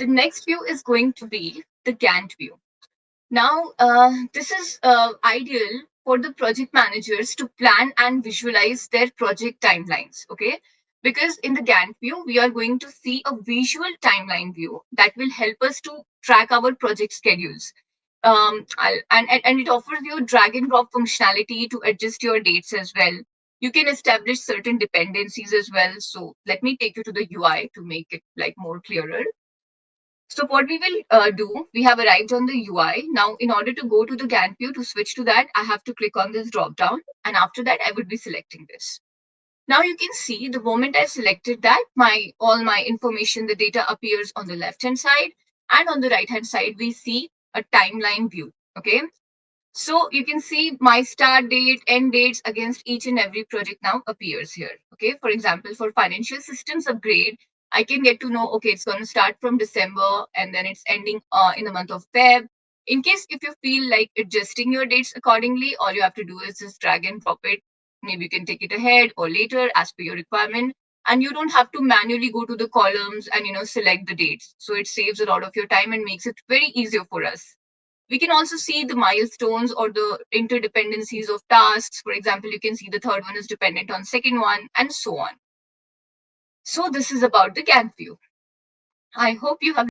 The next view is going to be the Gantt view. Now, this is ideal for the project managers to plan and visualize their project timelines, okay? Because in the Gantt view, we are going to see a visual timeline view that will help us to track our project schedules. And it offers you drag and drop functionality to adjust your dates as well. You can establish certain dependencies as well. So let me take you to the UI to make it like more clearer. So what we will do, we have arrived on the UI. Now, in order to go to the Gantt view, to switch to that, I have to click on this drop down. And after that, I would be selecting this. Now you can see the moment I selected that, all my information, the data appears on the left-hand side. And on the right-hand side, we see a timeline view. Okay. So you can see my start date, end dates against each and every project now appears here. Okay. For example, for financial systems upgrade, I can get to know, okay, it's going to start from December and then it's ending in the month of Feb. In case if you feel like adjusting your dates accordingly, all you have to do is just drag and drop it. Maybe you can take it ahead or later as per your requirement. And you don't have to manually go to the columns and, select the dates. So it saves a lot of your time and makes it very easier for us. We can also see the milestones or the interdependencies of tasks. For example, you can see the third one is dependent on second one and so on. So this is about the Gantt view. I hope you have